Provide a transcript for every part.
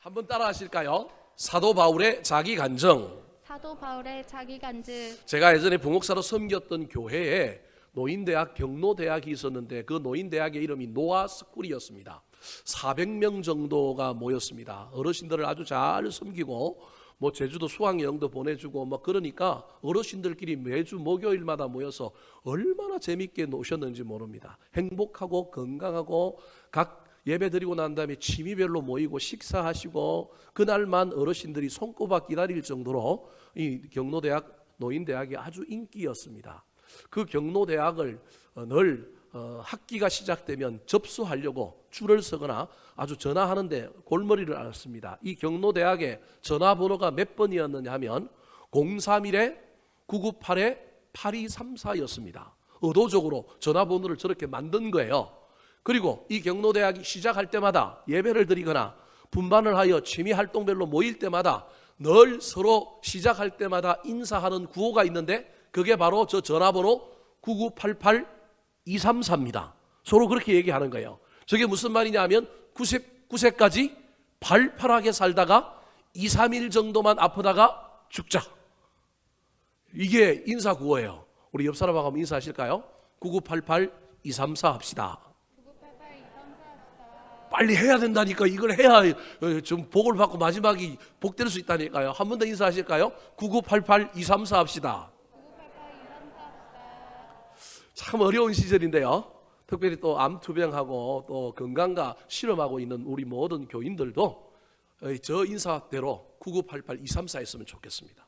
한번 따라 하실까요? 사도 바울의 자기 간증. 사도 바울의 자기 간증. 제가 예전에 부목사로 섬겼던 교회에 노인대학 경로대학이 있었는데 그 노인대학의 이름이 노아스쿨이었습니다. 400명 정도가 모였습니다. 어르신들을 아주 잘 섬기고 제주도 수학여행도 보내주고 그러니까 어르신들끼리 매주 목요일마다 모여서 얼마나 재밌게 노셨는지 모릅니다. 행복하고 건강하고 각 예배 드리고 난 다음에 취미별로 모이고 식사하시고 그날만 어르신들이 손꼽아 기다릴 정도로 이 경로대학 노인대학이 아주 인기였습니다. 그 경로대학을 늘 학기가 시작되면 접수하려고 줄을 서거나 아주 전화하는데 골머리를 앓습니다. 이 경로대학의 전화번호가 몇 번이었느냐 하면 031-998-8234였습니다. 의도적으로 전화번호를 저렇게 만든 거예요. 그리고 이 경로대학이 시작할 때마다 예배를 드리거나 분반을 하여 취미활동별로 모일 때마다 늘 서로 시작할 때마다 인사하는 구호가 있는데 그게 바로 저 전화번호 9988-234입니다. 서로 그렇게 얘기하는 거예요. 저게 무슨 말이냐 하면 99세까지 발팔하게 살다가 2, 3일 정도만 아프다가 죽자. 이게 인사 구호예요. 우리 옆 사람하고 한번 인사하실까요? 9988-234 합시다. 빨리 해야 된다니까. 이걸 해야 좀 복을 받고 마지막이 복될 수 있다니까요. 한 번 더 인사하실까요? 9988-234 합시다. 참 어려운 시절인데요. 특별히 또 암투병하고 또 건강과 실험하고 있는 우리 모든 교인들도 저 인사대로 9988-234 했으면 좋겠습니다.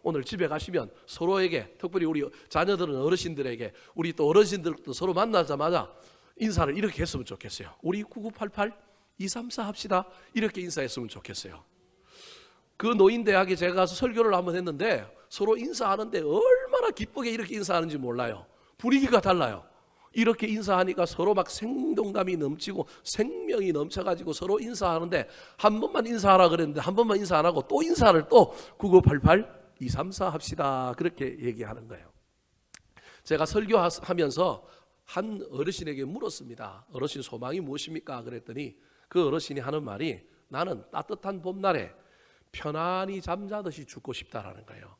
오늘 집에 가시면 서로에게, 특별히 우리 자녀들은 어르신들에게, 우리 또 어르신들도 서로 만나자마자 인사를 이렇게 했으면 좋겠어요. 우리 9988-234 합시다. 이렇게 인사했으면 좋겠어요. 그 노인대학에 제가 가서 설교를 한번 했는데 서로 인사하는데 얼마나 기쁘게 이렇게 인사하는지 몰라요. 분위기가 달라요. 이렇게 인사하니까 서로 막 생동감이 넘치고 생명이 넘쳐가지고 서로 인사하는데 한 번만 인사하라 그랬는데 한 번만 인사 안 하고 또 인사를 또 9988-234 합시다. 그렇게 얘기하는 거예요. 제가 설교하면서 한 어르신에게 물었습니다. 어르신 소망이 무엇입니까? 그랬더니 그 어르신이 하는 말이 나는 따뜻한 봄날에 편안히 잠자듯이 죽고 싶다라는 거예요.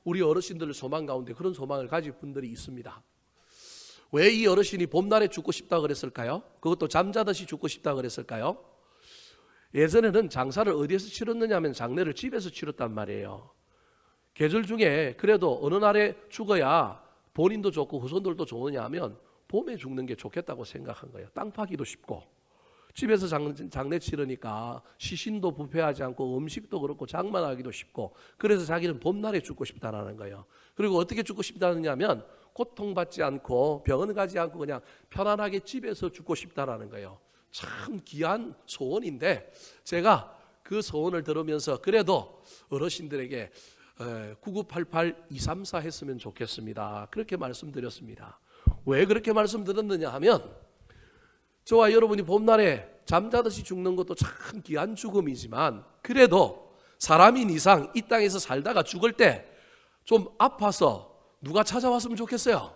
우리 어르신들 소망 가운데 그런 소망을 가진 분들이 있습니다. 왜 이 어르신이 봄날에 죽고 싶다 그랬을까요? 그것도 잠자듯이 죽고 싶다 그랬을까요? 예전에는 장사를 어디에서 치렀느냐 하면 장례를 집에서 치렀단 말이에요. 계절 중에 그래도 어느 날에 죽어야 본인도 좋고 후손들도 좋으냐 하면 봄에 죽는 게 좋겠다고 생각한 거예요. 땅 파기도 쉽고 집에서 장례 치르니까 시신도 부패하지 않고 음식도 그렇고 장만하기도 쉽고 그래서 자기는 봄날에 죽고 싶다라는 거예요. 그리고 어떻게 죽고 싶다느냐 하면 고통받지 않고 병원 가지 않고 그냥 편안하게 집에서 죽고 싶다라는 거예요. 참 귀한 소원인데 제가 그 소원을 들으면서 그래도 어르신들에게 9988-234 했으면 좋겠습니다. 그렇게 말씀드렸습니다. 왜 그렇게 말씀드렸느냐 하면 저와 여러분이 봄날에 잠자듯이 죽는 것도 참 귀한 죽음이지만 그래도 사람인 이상 이 땅에서 살다가 죽을 때 좀 아파서 누가 찾아왔으면 좋겠어요.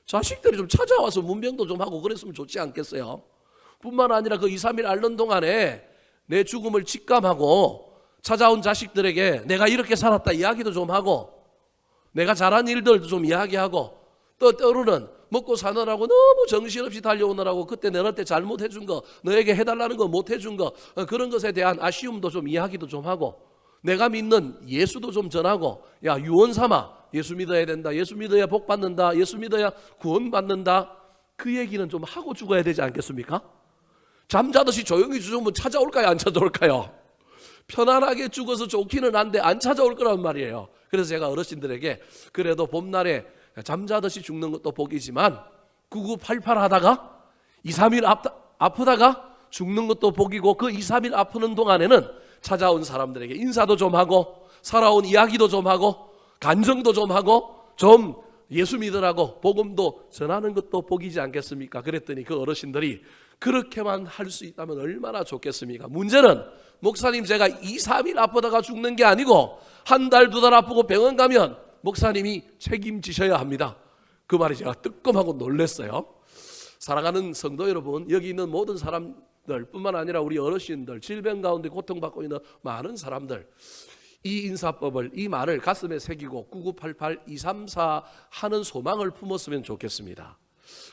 자식들이 좀 찾아와서 문병도 좀 하고 그랬으면 좋지 않겠어요? 뿐만 아니라 그 2, 3일 앓는 동안에 내 죽음을 직감하고 찾아온 자식들에게 내가 이렇게 살았다 이야기도 좀 하고 내가 잘한 일들도 좀 이야기하고 또 때로는 먹고 사느라고 너무 정신없이 달려오느라고 그때 너한테 잘못해준 거 너에게 해달라는 거 못해준 거 그런 것에 대한 아쉬움도 좀 이야기도 좀 하고 내가 믿는 예수도 좀 전하고 야 유언 삼아 예수 믿어야 된다. 예수 믿어야 복 받는다. 예수 믿어야 구원 받는다. 그 얘기는 좀 하고 죽어야 되지 않겠습니까? 잠자듯이 조용히 죽으면 찾아올까요? 안 찾아올까요? 편안하게 죽어서 좋기는 한데 안 찾아올 거란 말이에요. 그래서 제가 어르신들에게 그래도 봄날에 잠자듯이 죽는 것도 복이지만 9988 하다가 2, 3일 아프다가 죽는 것도 복이고 그 2, 3일 아프는 동안에는 찾아온 사람들에게 인사도 좀 하고 살아온 이야기도 좀 하고 간증도 좀 하고 좀 예수 믿으라고 복음도 전하는 것도 복이지 않겠습니까? 그랬더니 그 어르신들이 그렇게만 할 수 있다면 얼마나 좋겠습니까? 문제는 목사님 제가 2, 3일 아프다가 죽는 게 아니고 한 달, 2달 아프고 병원 가면 목사님이 책임지셔야 합니다. 그 말이 제가 뜨끔하고 놀랐어요. 사랑하는 성도 여러분, 여기 있는 모든 사람 뿐만 아니라 우리 어르신들, 질병 가운데 고통받고 있는 많은 사람들, 이 인사법을, 이 말을 가슴에 새기고 9988-234 하는 소망을 품었으면 좋겠습니다.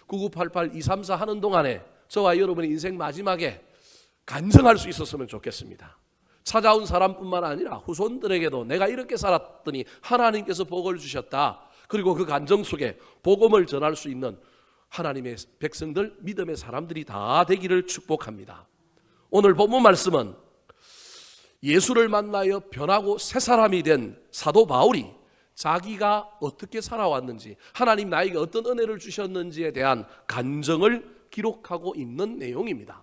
9988-234 하는 동안에 저와 여러분의 인생 마지막에 간증할 수 있었으면 좋겠습니다. 찾아온 사람뿐만 아니라 후손들에게도 내가 이렇게 살았더니 하나님께서 복을 주셨다. 그리고 그 간증 속에 복음을 전할 수 있는 하나님의 백성들, 믿음의 사람들이 다 되기를 축복합니다. 오늘 본문 말씀은 예수를 만나여 변하고 새 사람이 된 사도 바울이 자기가 어떻게 살아왔는지, 하나님 나에게 어떤 은혜를 주셨는지에 대한 간증을 기록하고 있는 내용입니다.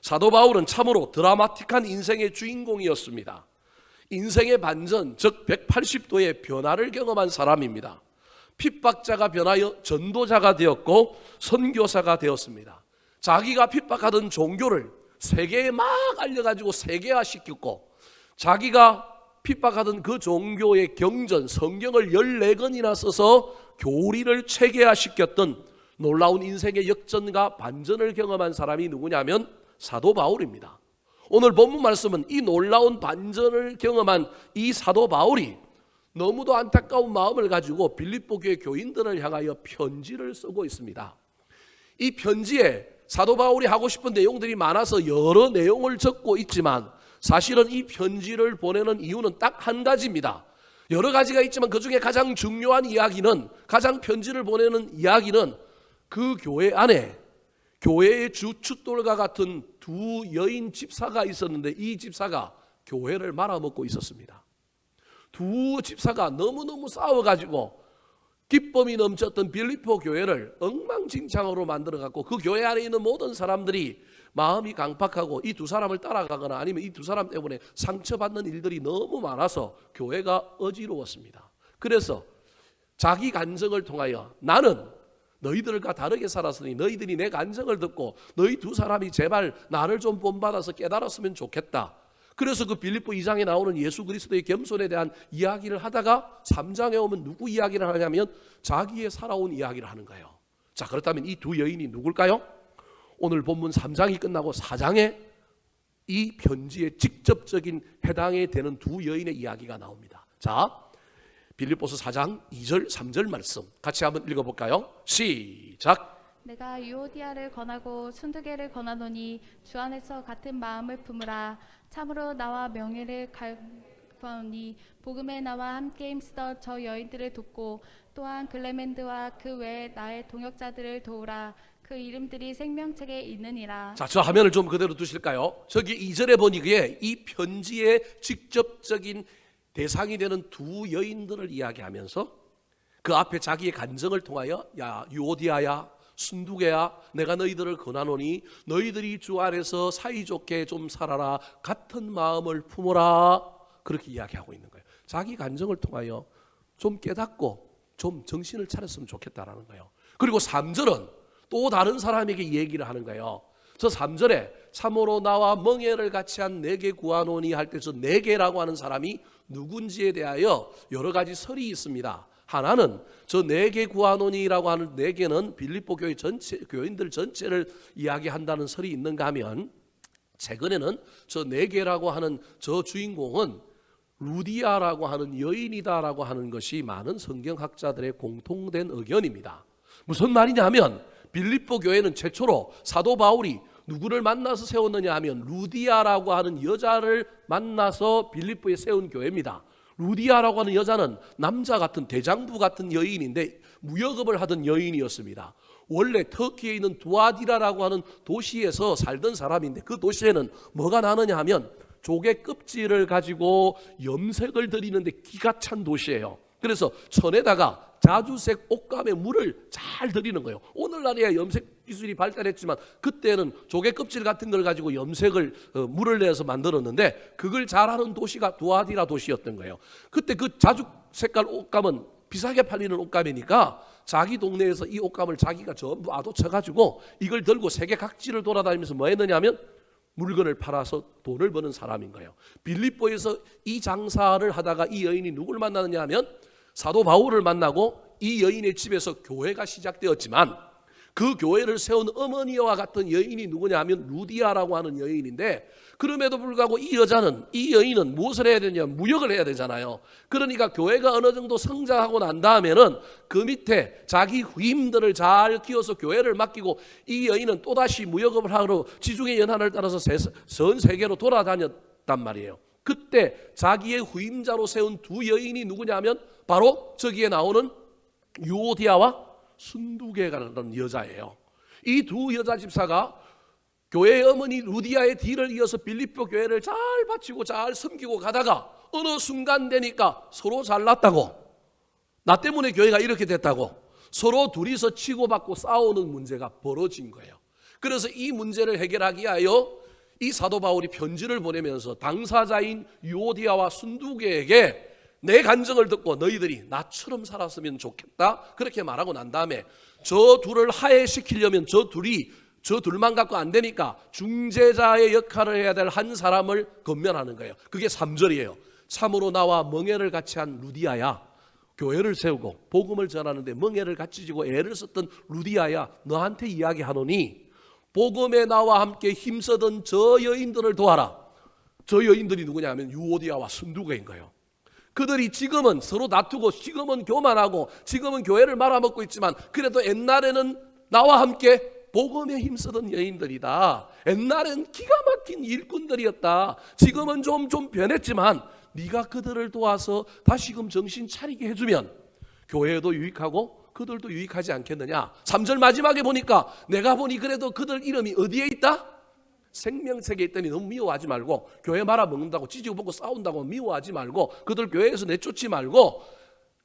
사도 바울은 참으로 드라마틱한 인생의 주인공이었습니다. 인생의 반전, 즉 180도의 변화를 경험한 사람입니다. 핍박자가 변하여 전도자가 되었고 선교사가 되었습니다. 자기가 핍박하던 종교를 세계에 막 알려가지고 세계화시켰고, 자기가 핍박하던 그 종교의 경전, 성경을 14권이나 써서 교리를 체계화시켰던 놀라운 인생의 역전과 반전을 경험한 사람이 누구냐면 사도 바울입니다. 오늘 본문 말씀은 이 놀라운 반전을 경험한 이 사도 바울이 너무도 안타까운 마음을 가지고 빌립보 교회 교인들을 향하여 편지를 쓰고 있습니다. 이 편지에 사도 바울이 하고 싶은 내용들이 많아서 여러 내용을 적고 있지만, 사실은 이 편지를 보내는 이유는 딱 한 가지입니다. 여러 가지가 있지만 그 중에 가장 중요한 이야기는, 가장 편지를 보내는 이야기는 그 교회 안에 교회의 주춧돌과 같은 두 여인 집사가 있었는데, 이 집사가 교회를 말아먹고 있었습니다. 두 집사가 너무너무 싸워가지고 기쁨이 넘쳤던 빌립보 교회를 엉망진창으로 만들어갖고, 그 교회 안에 있는 모든 사람들이 마음이 강팍하고 이 두 사람을 따라가거나 아니면 이 두 사람 때문에 상처받는 일들이 너무 많아서 교회가 어지러웠습니다. 그래서 자기 간증을 통하여 나는 너희들과 다르게 살았으니 너희들이 내 간증을 듣고 너희 두 사람이 제발 나를 좀 본받아서 깨달았으면 좋겠다. 그래서 그 빌립보 2장에 나오는 예수 그리스도의 겸손에 대한 이야기를 하다가 3장에 오면 누구 이야기를 하냐면 자기의 살아온 이야기를 하는 거예요. 자, 그렇다면 이 두 여인이 누굴까요? 오늘 본문 3장이 끝나고 4장에 이 편지에 직접적인 해당이 되는 두 여인의 이야기가 나옵니다. 자, 빌립보서 4장 2절 3절 말씀 같이 한번 읽어볼까요? 시작. 내가 유오디아를 권하고 순두개를 권하노니 주 안에서 같은 마음을 품으라. 참으로 나와 명예를 갈구하니 복음에 나와 함께 힘쓰던 저 여인들을 돕고 또한 글레멘드와 그 외에 나의 동역자들을 도우라. 그 이름들이 생명책에 있느니라. 자, 저 화면을 좀 그대로 두실까요? 저기 2절에 보니기에 이 편지의 직접적인 대상이 되는 두 여인들을 이야기하면서 그 앞에 자기의 간증을 통하여 야 유오디아야 순두개야 내가 너희들을 권하노니 너희들이 주 안에서 사이좋게 좀 살아라. 같은 마음을 품어라. 그렇게 이야기하고 있는 거예요. 자기 간증을 통하여 좀 깨닫고 좀 정신을 차렸으면 좋겠다라는 거예요. 그리고 3절은 또 다른 사람에게 얘기를 하는 거예요. 저 3절에 참으로 나와 멍에를 같이 한 내게 구하노니 할 때 저 내게라고 하는 사람이 누군지에 대하여 여러 가지 설이 있습니다. 하나는 저 내게 구하노니라고 하는 내게는 빌립보 교회 전체 교인들 전체를 이야기한다는 설이 있는가 하면, 최근에는 저 내게라고 하는 저 주인공은 루디아라고 하는 여인이다라고 하는 것이 많은 성경학자들의 공통된 의견입니다. 무슨 말이냐 하면 빌립보 교회는 최초로 사도 바울이 누구를 만나서 세웠느냐 하면 루디아라고 하는 여자를 만나서 빌립보에 세운 교회입니다. 루디아라고 하는 여자는 남자 같은 대장부 같은 여인인데 무역업을 하던 여인이었습니다. 원래 터키에 있는 두아디라라고 하는 도시에서 살던 사람인데 그 도시에는 뭐가 나느냐 하면 조개 껍질을 가지고 염색을 드리는데 기가 찬 도시예요. 그래서 천에다가 자주색 옷감에 물을 잘 들이는 거예요. 오늘날에야 염색 기술이 발달했지만 그때는 조개 껍질 같은 걸 가지고 염색을 물을 내서 만들었는데 그걸 잘하는 도시가 두아디라 도시였던 거예요. 그때 그 자주 색깔 옷감은 비싸게 팔리는 옷감이니까 자기 동네에서 이 옷감을 자기가 전부 아도쳐가지고 이걸 들고 세계 각지를 돌아다니면서 뭐 했느냐면 물건을 팔아서 돈을 버는 사람인 거예요. 빌립보에서 이 장사를 하다가 이 여인이 누굴 만나느냐 하면 사도 바울을 만나고 이 여인의 집에서 교회가 시작되었지만 그 교회를 세운 어머니와 같은 여인이 누구냐 하면 루디아라고 하는 여인인데, 그럼에도 불구하고 이 여인은 무엇을 해야 되냐, 무역을 해야 되잖아요. 그러니까 교회가 어느 정도 성장하고 난 다음에는 그 밑에 자기 후임들을 잘 키워서 교회를 맡기고, 이 여인은 또다시 무역을 하러 지중해 연안을 따라서 전 세계로 돌아다녔단 말이에요. 그때 자기의 후임자로 세운 두 여인이 누구냐 하면 바로 저기에 나오는 유오디아와 순두계라는 여자예요. 이 두 여자 집사가 교회의 어머니 루디아의 뒤를 이어서 빌립보 교회를 잘 바치고 잘 섬기고 가다가 어느 순간 되니까 서로 잘났다고, 나 때문에 교회가 이렇게 됐다고 서로 둘이서 치고받고 싸우는 문제가 벌어진 거예요. 그래서 이 문제를 해결하기 위하여 이 사도 바울이 편지를 보내면서 당사자인 유오디아와 순두계에게 내 간증을 듣고 너희들이 나처럼 살았으면 좋겠다 그렇게 말하고 난 다음에 저 둘을 화해시키려면 저 둘만 갖고 안 되니까 중재자의 역할을 해야 될 한 사람을 건면하는 거예요. 그게 3절이에요. 참으로 나와 멍에를 같이 한 루디아야, 교회를 세우고 복음을 전하는데 멍에를 같이 지고 애를 썼던 루디아야, 너한테 이야기하노니 복음에 나와 함께 힘쓰던 저 여인들을 도와라. 저 여인들이 누구냐 하면 유오디아와 순두계인 거예요. 그들이 지금은 서로 다투고 지금은 교만하고 지금은 교회를 말아먹고 있지만 그래도 옛날에는 나와 함께 복음에 힘쓰던 여인들이다. 옛날엔 기가 막힌 일꾼들이었다. 지금은 좀 변했지만 네가 그들을 도와서 다시금 정신 차리게 해주면 교회도 유익하고 그들도 유익하지 않겠느냐. 3절 마지막에 보니까 내가 보니 그래도 그들 이름이 어디에 있다? 생명책에 있더니 너무 미워하지 말고, 교회 말아먹는다고 찌지고 볶고 싸운다고 미워하지 말고, 그들 교회에서 내쫓지 말고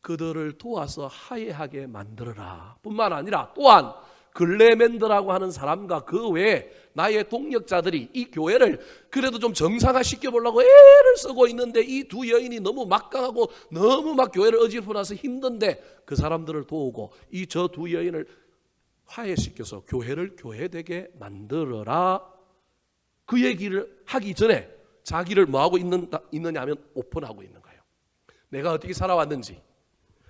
그들을 도와서 화해하게 만들어라. 뿐만 아니라 또한 글레멘드라고 하는 사람과 그 외에 나의 동력자들이 이 교회를 그래도 좀 정상화시켜 보려고 애를 쓰고 있는데 이 두 여인이 너무 막강하고 너무 막 교회를 어지럽혀 놔서 힘든데 그 사람들을 도우고 이 저 두 여인을 화해시켜서 교회를 교회되게 만들어라. 그 얘기를 하기 전에 자기를 뭐하고 있느냐 하면 오픈하고 있는 거예요. 내가 어떻게 살아왔는지,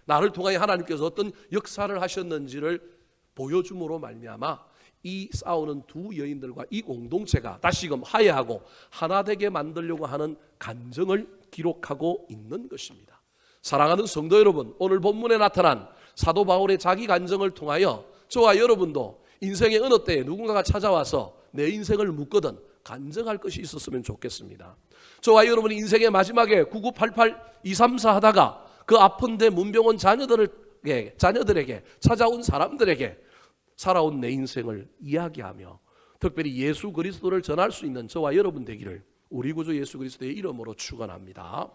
나를 통하여 하나님께서 어떤 역사를 하셨는지를 보여줌으로 말미암아 이 싸우는 두 여인들과 이 공동체가 다시금 화해하고 하나 되게 만들려고 하는 간증을 기록하고 있는 것입니다. 사랑하는 성도 여러분, 오늘 본문에 나타난 사도 바울의 자기 간증을 통하여 저와 여러분도 인생의 어느 때에 누군가가 찾아와서 내 인생을 묻거든 간증할 것이 있었으면 좋겠습니다. 저와 여러분이 인생의 마지막에 9988 234 하다가 그 아픈데 문병원 자녀들에게 찾아온 사람들에게 살아온 내 인생을 이야기하며 특별히 예수 그리스도를 전할 수 있는 저와 여러분 되기를 우리 구주 예수 그리스도의 이름으로 축원합니다.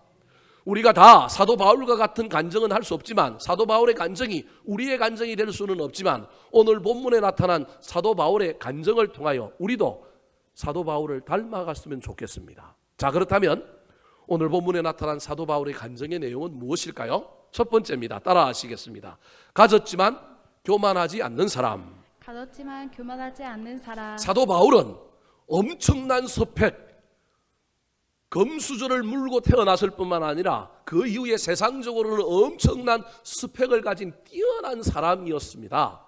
우리가 다 사도 바울과 같은 간증은 할 수 없지만, 사도 바울의 간증이 우리의 간증이 될 수는 없지만, 오늘 본문에 나타난 사도 바울의 간증을 통하여 우리도 사도 바울을 닮아갔으면 좋겠습니다. 자, 그렇다면 오늘 본문에 나타난 사도 바울의 간증의 내용은 무엇일까요? 첫 번째입니다. 따라하시겠습니다. 가졌지만 교만하지 않는 사람. 가졌지만 교만하지 않는 사람. 사도 바울은 엄청난 스펙, 금수저를 물고 태어났을 뿐만 아니라 그 이후에 세상적으로는 엄청난 스펙을 가진 뛰어난 사람이었습니다.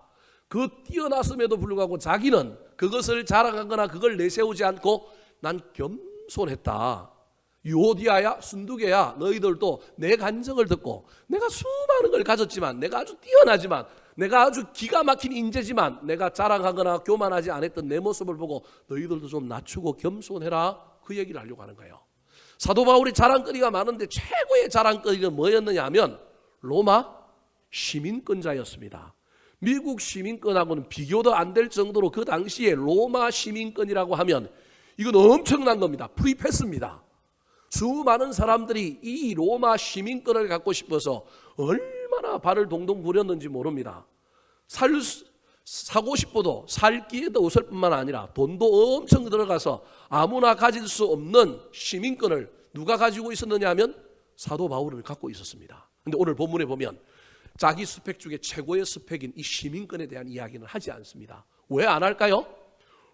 그 뛰어났음에도 불구하고 자기는 그것을 자랑하거나 그걸 내세우지 않고 난 겸손했다. 유오디아야, 순두계야, 너희들도 내 간증을 듣고 내가 수많은 걸 가졌지만, 내가 아주 뛰어나지만, 내가 아주 기가 막힌 인재지만 내가 자랑하거나 교만하지 않았던 내 모습을 보고 너희들도 좀 낮추고 겸손해라. 그 얘기를 하려고 하는 거예요. 사도 바울이 자랑거리가 많은데 최고의 자랑거리는 뭐였느냐 하면 로마 시민권자였습니다. 미국 시민권하고는 비교도 안 될 정도로 그 당시에 로마 시민권이라고 하면 이건 엄청난 겁니다. 프리패스입니다. 수많은 사람들이 이 로마 시민권을 갖고 싶어서 얼마나 발을 동동 구렸는지 모릅니다. 사고 싶어도 살 기회도 없을 뿐만 아니라 돈도 엄청 들어가서 아무나 가질 수 없는 시민권을 누가 가지고 있었느냐 하면 사도 바울을 갖고 있었습니다. 그런데 오늘 본문에 보면 자기 스펙 중에 최고의 스펙인 이 시민권에 대한 이야기는 하지 않습니다. 왜 안 할까요?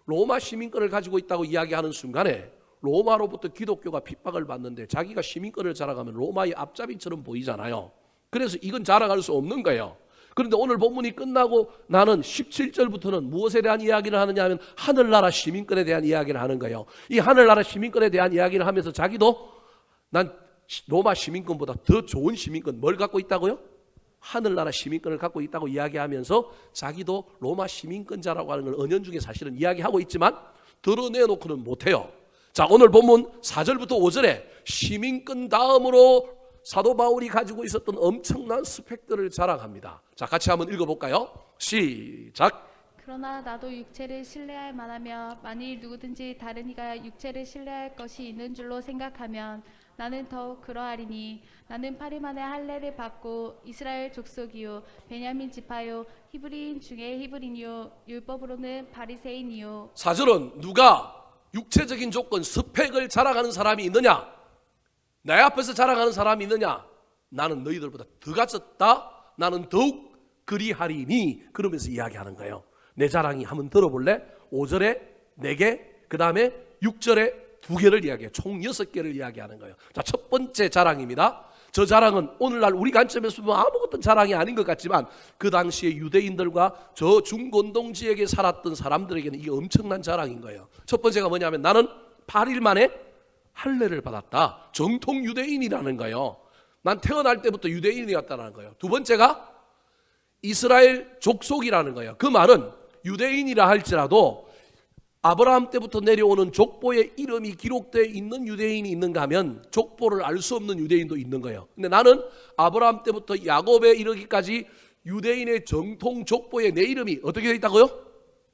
로마 시민권을 가지고 있다고 이야기하는 순간에 로마로부터 기독교가 핍박을 받는데 자기가 시민권을 자랑하면 로마의 앞잡이처럼 보이잖아요. 그래서 이건 자랑할 수 없는 거예요. 그런데 오늘 본문이 끝나고 나는 17절부터는 무엇에 대한 이야기를 하느냐 하면 하늘나라 시민권에 대한 이야기를 하는 거예요. 이 하늘나라 시민권에 대한 이야기를 하면서 자기도 난 로마 시민권보다 더 좋은 시민권 뭘 갖고 있다고요? 하늘나라 시민권을 갖고 있다고 이야기하면서 자기도 로마 시민권자라고 하는 걸 은연중에 사실은 이야기하고 있지만 드러내놓고는 못해요. 자, 오늘 본문 4절부터 5절에 시민권 다음으로 사도 바울이 가지고 있었던 엄청난 스펙들을 자랑합니다. 자, 같이 한번 읽어볼까요? 시작. 그러나 나도 육체를 신뢰할 만하며 만일 누구든지 다른 이가 육체를 신뢰할 것이 있는 줄로 생각하면 나는 더욱 그러하리니 나는 파리만의 할례를 받고 이스라엘 족속이요 베냐민 지파요 히브리인 중에 히브리인이요 율법으로는 바리새인이요. 4절은 누가 육체적인 조건 스펙을 자랑하는 사람이 있느냐? 내 앞에서 자랑하는 사람이 있느냐? 나는 너희들보다 더 갖췄다. 나는 더욱 그리하리니. 그러면서 이야기하는 거예요. 내 자랑이 한번 들어볼래? 5절에 4개, 그 다음에 6절에 2개를 이야기해요. 총 6개를 이야기하는 거예요. 자, 첫 번째 자랑입니다. 저 자랑은 오늘날 우리 관점에서 보면 아무것도 자랑이 아닌 것 같지만 그 당시에 유대인들과 저 중곤동지에게 살았던 사람들에게는 이게 엄청난 자랑인 거예요. 첫 번째가 뭐냐면 나는 8일 만에 할례를 받았다. 정통 유대인이라는 거예요. 난 태어날 때부터 유대인이었다는 거예요. 두 번째가 이스라엘 족속이라는 거예요. 그 말은 유대인이라 할지라도 아브라함 때부터 내려오는 족보에 이름이 기록되어 있는 유대인이 있는가 하면 족보를 알 수 없는 유대인도 있는 거예요. 근데 나는 아브라함 때부터 야곱에 이르기까지 유대인의 정통 족보에 내 이름이 어떻게 되어 있다고요?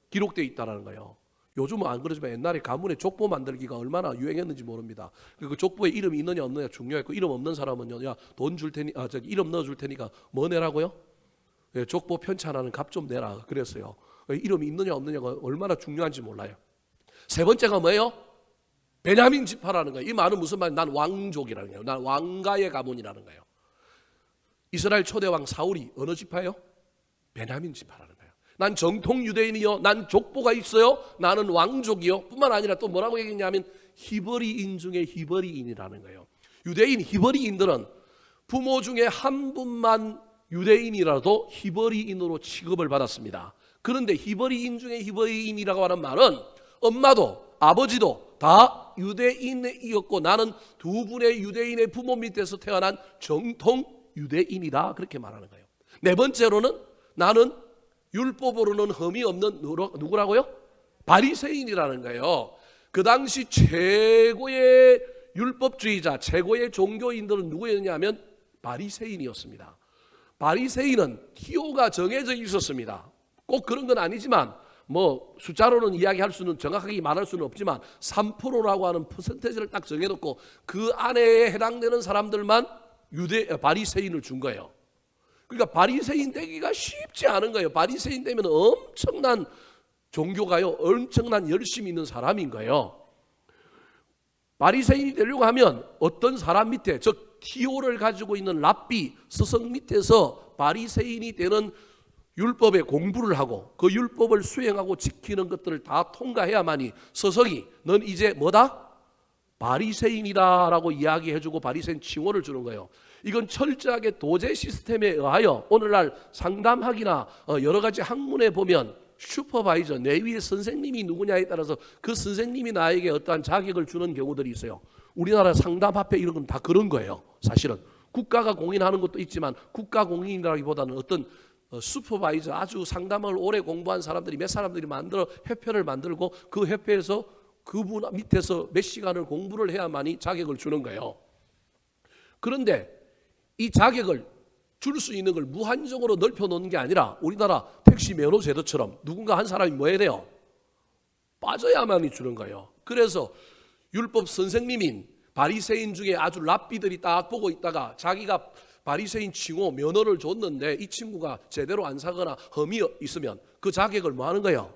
기록되어 있다는 거예요. 요즘은 안 그러지만 옛날에 가문에 족보 만들기가 얼마나 유행했는지 모릅니다. 그 족보에 이름이 있느냐 없느냐 중요했고 이름 없는 사람은요, 야, 돈 줄 테니, 이름 넣어줄 테니까 뭐 내라고요? 예, 족보 편찬하는 값 좀 내라 그랬어요. 이름이 있느냐 없느냐가 얼마나 중요한지 몰라요. 세 번째가 뭐예요? 베냐민 지파라는 거예요. 이 말은 무슨 말이에요? 난 왕족이라는 거예요. 난 왕가의 가문이라는 거예요. 이스라엘 초대왕 사울이 어느 지파예요? 베냐민 지파라는 거예요. 난 정통 유대인이요, 난 족보가 있어요, 나는 왕족이요. 뿐만 아니라 또 뭐라고 얘기했냐면 히브리인 중에 히브리인이라는 거예요. 유대인 히브리인들은 부모 중에 한 분만 유대인이라도 히브리인으로 취급을 받았습니다. 그런데 히브리인 중에 히브리인이라고 하는 말은 엄마도 아버지도 다 유대인이었고 나는 두 분의 유대인의 부모 밑에서 태어난 정통 유대인이다, 그렇게 말하는 거예요. 네 번째로는 나는 율법으로는 흠이 없는 누구라고요? 바리새인이라는 거예요. 그 당시 최고의 율법주의자, 최고의 종교인들은 누구였냐면 바리새인이었습니다. 바리새인은 티오가 정해져 있었습니다. 꼭 그런 건 아니지만 뭐 숫자로는 이야기할 수는 정확하게 말할 수는 없지만 3%라고 하는 퍼센테이지를 딱 정해놓고 그 안에 해당되는 사람들만 바리새인을 준 거예요. 그러니까 바리새인 되기가 쉽지 않은 거예요. 바리새인 되면 엄청난 종교가요, 엄청난 열심히 있는 사람인 거예요. 바리새인이 되려고 하면 어떤 사람 밑에, 즉 티오를 가지고 있는 랍비 스승 밑에서 바리새인이 되는 율법의 공부를 하고 그 율법을 수행하고 지키는 것들을 다 통과해야만이 스승이 넌 이제 뭐다? 바리새인이다 라고 이야기해주고 바리새인 칭호를 주는 거예요. 이건 철저하게 도제 시스템에 의하여 오늘날 상담학이나 여러 가지 학문에 보면 슈퍼바이저, 내 위에 선생님이 누구냐에 따라서 그 선생님이 나에게 어떠한 자격을 주는 경우들이 있어요. 우리나라 상담협회 이런 건 다 그런 거예요. 사실은 국가가 공인하는 것도 있지만 국가 공인이라기보다는 어떤 슈퍼바이저, 아주 상담을 오래 공부한 사람들이 몇 사람들이 만들어 협회를 만들고 그 협회에서 그분 밑에서 몇 시간을 공부를 해야만이 자격을 주는 거예요. 그런데 이 자격을 줄 수 있는 걸 무한정으로 넓혀 놓는 게 아니라 우리나라 택시 면허 제도처럼 누군가 한 사람이 뭐 해야 돼요? 빠져야만이 주는 거예요. 그래서 율법 선생님인 바리새인 중에 아주 랍비들이 딱 보고 있다가 자기가 바리새인 칭호 면허를 줬는데 이 친구가 제대로 안 사거나 흠이 있으면 그 자격을 뭐 하는 거예요?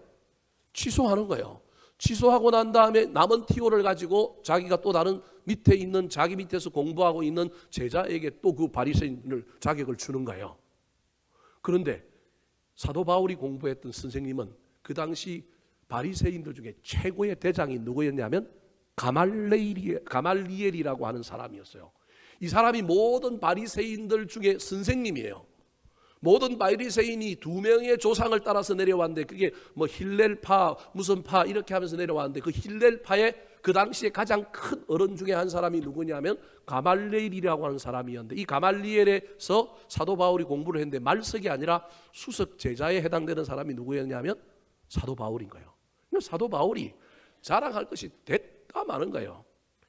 취소하는 거예요. 취소하고 난 다음에 남은 티오를 가지고 자기가 또 다른 밑에 있는 자기 밑에서 공부하고 있는 제자에게 또 그 바리새인을 자격을 주는 거예요. 그런데 사도 바울이 공부했던 선생님은 그 당시 바리새인들 중에 최고의 대장이 누구였냐면 가말리엘이라고 하는 사람이었어요. 이 사람이 모든 바리새인들 중에 선생님이에요. 모든 바리새인이 두 명의 조상을 따라서 내려왔는데 그게 뭐 힐렐파 무슨 파 이렇게 하면서 내려왔는데 그 힐렐파의 그 당시에 가장 큰 어른 중에 한 사람이 누구냐면 가말리엘이라고 하는 사람이었는데 이 가말리엘에서 사도 바울이 공부를 했는데 말석이 아니라 수석 제자에 해당되는 사람이 누구였냐면 사도 바울인 거예요. 사도 바울이 자랑할 것이 대가 많은 거예요.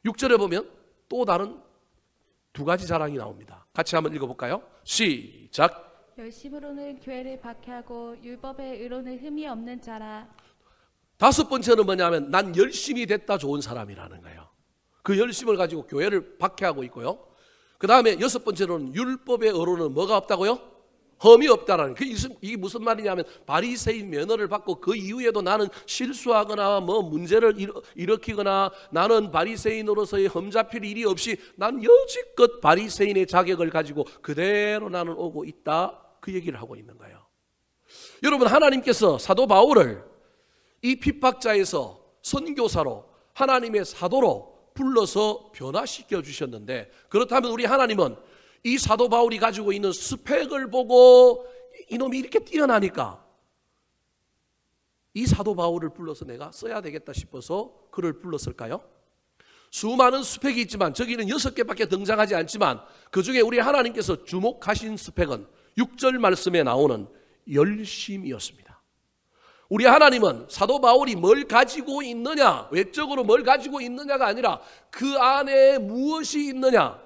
6절에 보면 또 다른 두 가지 자랑이 나옵니다. 같이 한번 읽어볼까요? 시작. 열심으로는 교회를 박해하고 율법의 의로는 흠이 없는 자라. 다섯 번째는 뭐냐면 난 열심히 됐다 좋은 사람이라는 거예요. 그 열심을 가지고 교회를 박해하고 있고요. 그 다음에 여섯 번째로는 율법의 의로는 뭐가 없다고요? 흠이 없다라는 거예요. 이게 무슨 말이냐면 바리새인 면허를 받고 그 이후에도 나는 실수하거나 뭐 문제를 일으키거나 나는 바리새인으로서의 흠잡힐 일이 없이 난 여지껏 바리새인의 자격을 가지고 그대로 나는 오고 있다. 그 얘기를 하고 있는 거예요. 여러분, 하나님께서 사도 바울을 이 핍박자에서 선교사로 하나님의 사도로 불러서 변화시켜 주셨는데, 그렇다면 우리 하나님은 이 사도 바울이 가지고 있는 스펙을 보고 이놈이 이렇게 뛰어나니까 이 사도 바울을 불러서 내가 써야 되겠다 싶어서 그를 불렀을까요? 수많은 스펙이 있지만 저기는 6개밖에 등장하지 않지만 그 중에 우리 하나님께서 주목하신 스펙은 6절 말씀에 나오는 열심이었습니다. 우리 하나님은 사도 바울이 뭘 가지고 있느냐, 외적으로 뭘 가지고 있느냐가 아니라 그 안에 무엇이 있느냐,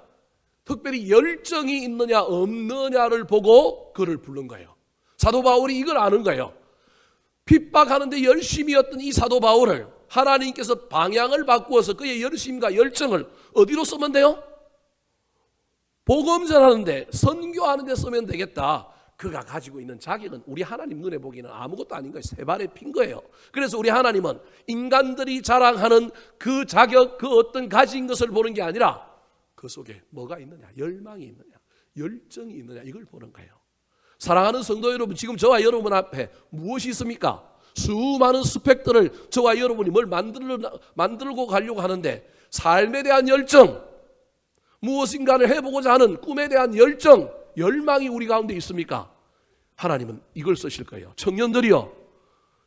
특별히 열정이 있느냐 없느냐를 보고 그를 부른 거예요. 사도 바울이 이걸 아는 거예요. 핍박하는데 열심이었던 이 사도 바울을 하나님께서 방향을 바꾸어서 그의 열심과 열정을 어디로 쓰면 돼요? 복음 전하는데, 선교하는 데 쓰면 되겠다. 그가 가지고 있는 자격은 우리 하나님 눈에 보기에는 아무것도 아닌 거예요. 세 발에 핀 거예요. 그래서 우리 하나님은 인간들이 자랑하는 그 자격, 그 어떤 가진 것을 보는 게 아니라 그 속에 뭐가 있느냐, 열망이 있느냐, 열정이 있느냐, 이걸 보는 거예요. 사랑하는 성도 여러분, 지금 저와 여러분 앞에 무엇이 있습니까? 수많은 스펙들을 저와 여러분이 뭘 만들고 가려고 하는데 삶에 대한 열정, 무엇인가를 해보고자 하는 꿈에 대한 열정, 열망이 우리 가운데 있습니까? 하나님은 이걸 쓰실 거예요. 청년들이요,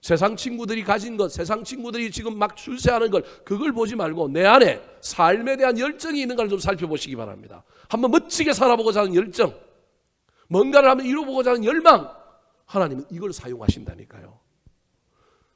세상 친구들이 가진 것, 세상 친구들이 지금 막 출세하는 걸, 그걸 보지 말고 내 안에 삶에 대한 열정이 있는 걸 좀 살펴보시기 바랍니다. 한번 멋지게 살아보고자 하는 열정, 뭔가를 한번 이루어보고자 하는 열망, 하나님은 이걸 사용하신다니까요.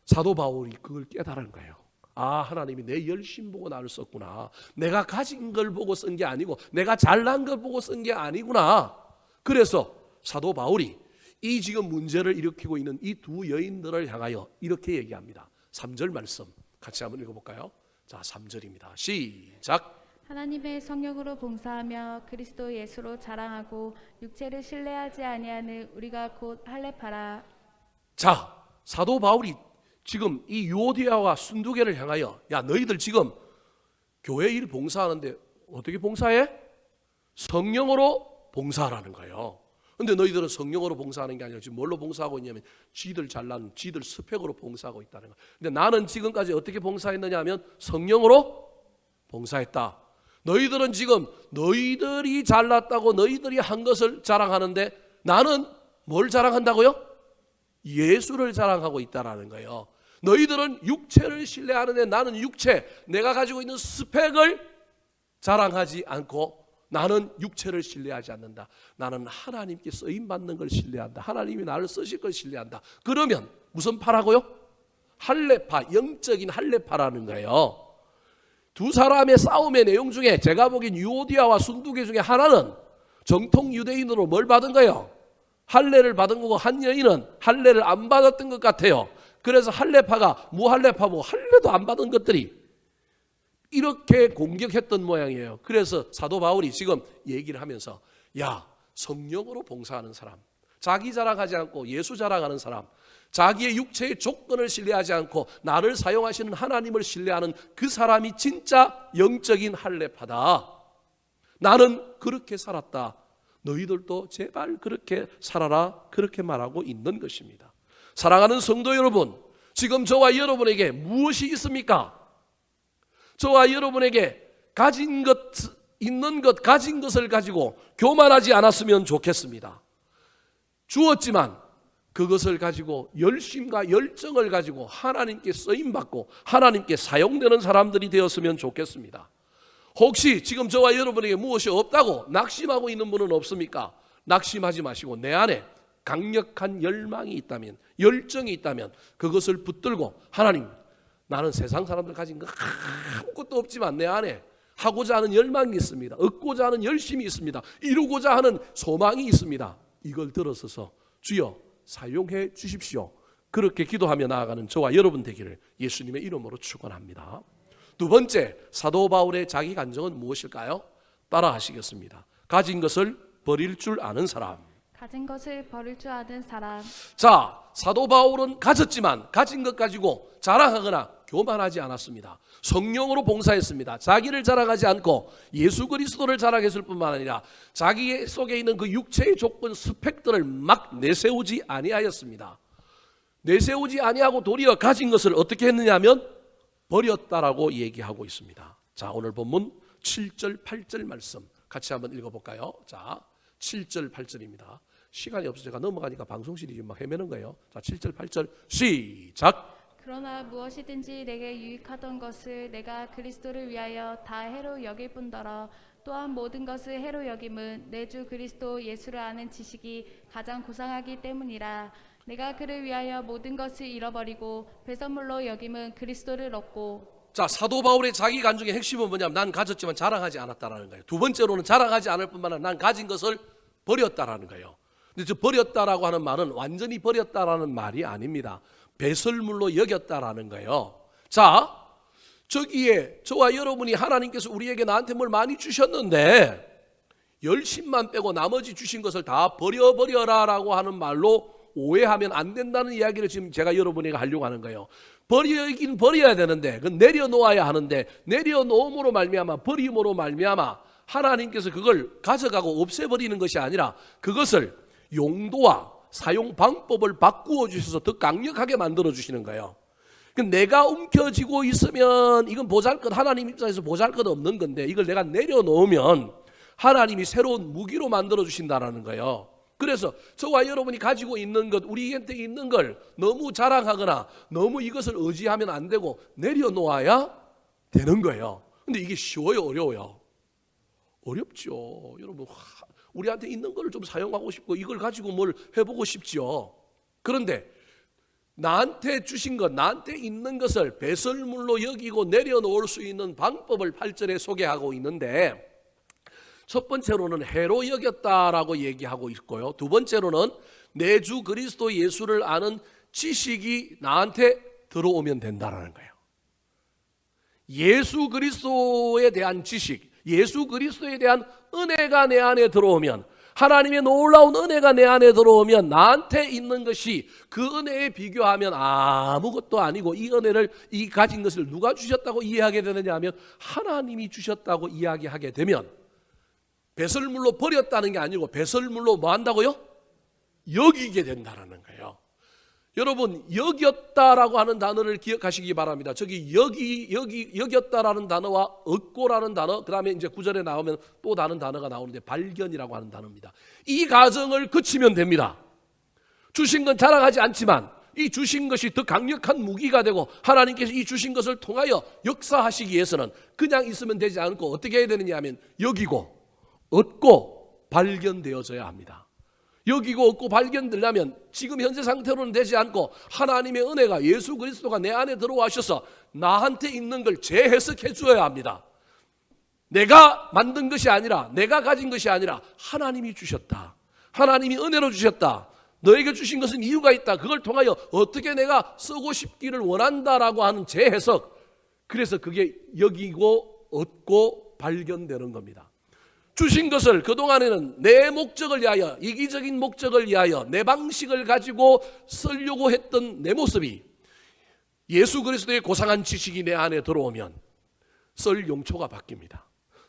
사도 바울이 그걸 깨달은 거예요. 아, 하나님이 내 열심 보고 나를 썼구나. 내가 가진 걸 보고 쓴 게 아니고 내가 잘난 걸 보고 쓴 게 아니구나. 그래서 사도 바울이 이 지금 문제를 일으키고 있는 이 두 여인들을 향하여 이렇게 얘기합니다. 3절 말씀 같이 한번 읽어볼까요? 자, 3절입니다. 시작. 하나님의 성령으로 봉사하며 그리스도 예수로 자랑하고 육체를 신뢰하지 아니하는 우리가 곧 할례파라. 자, 사도 바울이 지금 이 유오디아와 순두계를 향하여, 야, 너희들 지금 교회 일 봉사하는데 어떻게 봉사해? 성령으로 봉사하라는 거예요. 근데 너희들은 성령으로 봉사하는 게 아니라 지금 뭘로 봉사하고 있냐면 지들 잘난 지들 스펙으로 봉사하고 있다는 거예요. 근데 나는 지금까지 어떻게 봉사했느냐 하면 성령으로 봉사했다. 너희들은 지금 너희들이 잘났다고 너희들이 한 것을 자랑하는데 나는 뭘 자랑한다고요? 예수를 자랑하고 있다라는 거예요. 너희들은 육체를 신뢰하는데 나는 육체, 내가 가지고 있는 스펙을 자랑하지 않고 나는 육체를 신뢰하지 않는다. 나는 하나님께 쓰임받는 걸 신뢰한다. 하나님이 나를 쓰실 걸 신뢰한다. 그러면 무슨 파라고요? 할례파, 영적인 할례파라는 거예요. 두 사람의 싸움의 내용 중에 제가 보기엔 유오디아와 순두계 중에 하나는 정통 유대인으로 뭘 받은 거예요? 할례를 받은 거고 한 여인은 할례를 안 받았던 것 같아요. 그래서 할례파가 무할례파고 할례도 안 받은 것들이 이렇게 공격했던 모양이에요. 그래서 사도 바울이 지금 얘기를 하면서, 야, 성령으로 봉사하는 사람, 자기 자랑하지 않고 예수 자랑하는 사람, 자기의 육체의 조건을 신뢰하지 않고 나를 사용하시는 하나님을 신뢰하는 그 사람이 진짜 영적인 할례파다. 나는 그렇게 살았다. 너희들도 제발 그렇게 살아라. 그렇게 말하고 있는 것입니다. 사랑하는 성도 여러분, 지금 저와 여러분에게 무엇이 있습니까? 저와 여러분에게 가진 것, 있는 것, 가진 것을 가지고 교만하지 않았으면 좋겠습니다. 주었지만 그것을 가지고 열심과 열정을 가지고 하나님께 쓰임받고 하나님께 사용되는 사람들이 되었으면 좋겠습니다. 혹시 지금 저와 여러분에게 무엇이 없다고 낙심하고 있는 분은 없습니까? 낙심하지 마시고 내 안에 강력한 열망이 있다면, 열정이 있다면 그것을 붙들고 하나님, 나는 세상 사람들 가진 거 아무것도 없지만 내 안에 하고자 하는 열망이 있습니다. 얻고자 하는 열심이 있습니다. 이루고자 하는 소망이 있습니다. 이걸 들어서서 주여 사용해 주십시오. 그렇게 기도하며 나아가는 저와 여러분 되기를 예수님의 이름으로 축원합니다. 두 번째, 사도 바울의 자기 간증은 무엇일까요? 따라 하시겠습니다. 가진 것을 버릴 줄 아는 사람. 가진 것을 버릴 줄 아는 사람. 자, 사도 바울은 가졌지만 가진 것 가지고 자랑하거나 교만하지 않았습니다. 성령으로 봉사했습니다. 자기를 자랑하지 않고 예수 그리스도를 자랑했을 뿐만 아니라 자기 속에 있는 그 육체의 조건 스펙들을 막 내세우지 아니하였습니다. 내세우지 아니하고 도리어 가진 것을 어떻게 했느냐 하면 버렸다라고 얘기하고 있습니다. 자, 오늘 본문 7절 8절 말씀 같이 한번 읽어볼까요? 자, 7절 8절입니다. 시간이 없어서 제가 넘어가니까 방송실이 막 헤매는 거예요. 자, 7절 8절 시작. 그러나 무엇이든지 내게 유익하던 것을 내가 그리스도를 위하여 다 해로 여길 뿐더러 또한 모든 것을 해로 여김은 내 주 그리스도 예수를 아는 지식이 가장 고상하기 때문이라. 내가 그를 위하여 모든 것을 잃어버리고 배설물로 여김은 그리스도를 얻고. 자, 사도 바울의 자기 간증의 핵심은 뭐냐면 난 가졌지만 자랑하지 않았다라는 거예요. 두 번째로는 자랑하지 않을 뿐만 아니라 난 가진 것을 버렸다라는 거예요. 근데 저 버렸다라고 하는 말은 완전히 버렸다라는 말이 아닙니다. 배설물로 여겼다라는 거예요. 자, 저기에 저와 여러분이 하나님께서 우리에게 나한테 뭘 많이 주셨는데 열심만 빼고 나머지 주신 것을 다 버려라라고 하는 말로 오해하면 안 된다는 이야기를 지금 제가 여러분에게 하려고 하는 거예요. 버리긴 버려야 되는데 그건 내려놓아야 하는데 내려놓음으로 말미암아 버림으로 말미암아 하나님께서 그걸 가져가고 없애버리는 것이 아니라 그것을 용도와 사용 방법을 바꾸어 주셔서 더 강력하게 만들어 주시는 거예요. 내가 움켜쥐고 있으면 이건 보잘것, 하나님 입장에서 보잘것 없는 건데 이걸 내가 내려놓으면 하나님이 새로운 무기로 만들어 주신다라는 거예요. 그래서 저와 여러분이 가지고 있는 것, 우리한테 있는 걸 너무 자랑하거나 너무 이것을 의지하면 안 되고 내려놓아야 되는 거예요. 근데 이게 쉬워요, 어려워요? 어렵죠. 여러분, 우리한테 있는 걸 좀 사용하고 싶고 이걸 가지고 뭘 해보고 싶지요. 그런데 나한테 주신 것, 나한테 있는 것을 배설물로 여기고 내려놓을 수 있는 방법을 8절에 소개하고 있는데 첫 번째로는 해로 여겼다라고 얘기하고 있고요. 두 번째로는 내 주 그리스도 예수를 아는 지식이 나한테 들어오면 된다라는 거예요. 예수 그리스도에 대한 지식, 예수 그리스도에 대한 은혜가 내 안에 들어오면, 하나님의 놀라운 은혜가 내 안에 들어오면 나한테 있는 것이 그 은혜에 비교하면 아무것도 아니고 이 은혜를, 이 가진 것을 누가 주셨다고 이해하게 되느냐 하면 하나님이 주셨다고 이야기하게 되면 배설물로 버렸다는 게 아니고 배설물로 뭐 한다고요? 여기게 된다는 거예요. 여러분, 여겼다라고 하는 단어를 기억하시기 바랍니다. 저기 여겼다라는 단어와 얻고라는 단어, 그 다음에 이제 9절에 나오면 또 다른 단어가 나오는데 발견이라고 하는 단어입니다. 이 과정을 거치면 됩니다. 주신 건 자랑하지 않지만 이 주신 것이 더 강력한 무기가 되고 하나님께서 이 주신 것을 통하여 역사하시기 위해서는 그냥 있으면 되지 않고 어떻게 해야 되느냐 하면 여기고 얻고 발견되어져야 합니다. 여기고 얻고 발견되려면 지금 현재 상태로는 되지 않고 하나님의 은혜가, 예수 그리스도가 내 안에 들어와셔서 나한테 있는 걸 재해석해 주어야 합니다. 내가 만든 것이 아니라, 내가 가진 것이 아니라 하나님이 주셨다, 하나님이 은혜로 주셨다, 너에게 주신 것은 이유가 있다, 그걸 통하여 어떻게 내가 쓰고 싶기를 원한다라고 하는 재해석, 그래서 그게 여기고 얻고 발견되는 겁니다. 주신 것을 그동안에는 내 목적을 위하여, 이기적인 목적을 위하여 내 방식을 가지고 쓰려고 했던 내 모습이 예수 그리스도의 고상한 지식이 내 안에 들어오면 쓸 용초가 바뀝니다.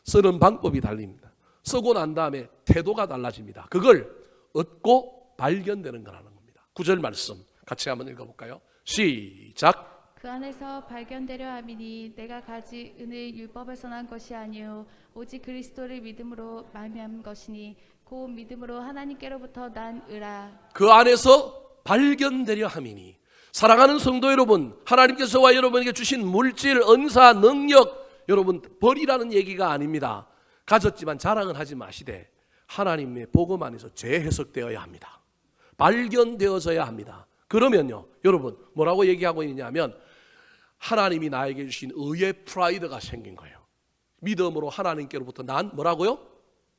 쓰는 방법이 달립니다. 쓰고 난 다음에 태도가 달라집니다. 그걸 얻고 발견되는 거라는 겁니다. 9절 말씀 같이 한번 읽어볼까요? 시작. 그 안에서 발견되려 함이니 내가 가지 은의 율법에서 난 것이 아니요 오직 그리스도를 믿음으로 말미암은 것이니 곧 믿음으로 하나님께로부터 난 의라. 그 안에서 발견되려 함이니. 사랑하는 성도 여러분, 하나님께서 저와 여러분에게 주신 물질, 은사, 능력, 여러분 벌이라는 얘기가 아닙니다. 가졌지만 자랑은 하지 마시되 하나님의 복음 안에서 재해석되어야 합니다. 발견되어져야 합니다. 그러면요, 여러분 뭐라고 얘기하고 있냐면 하나님이 나에게 주신 의의 프라이드가 생긴 거예요. 믿음으로 하나님께로부터 난 뭐라고요?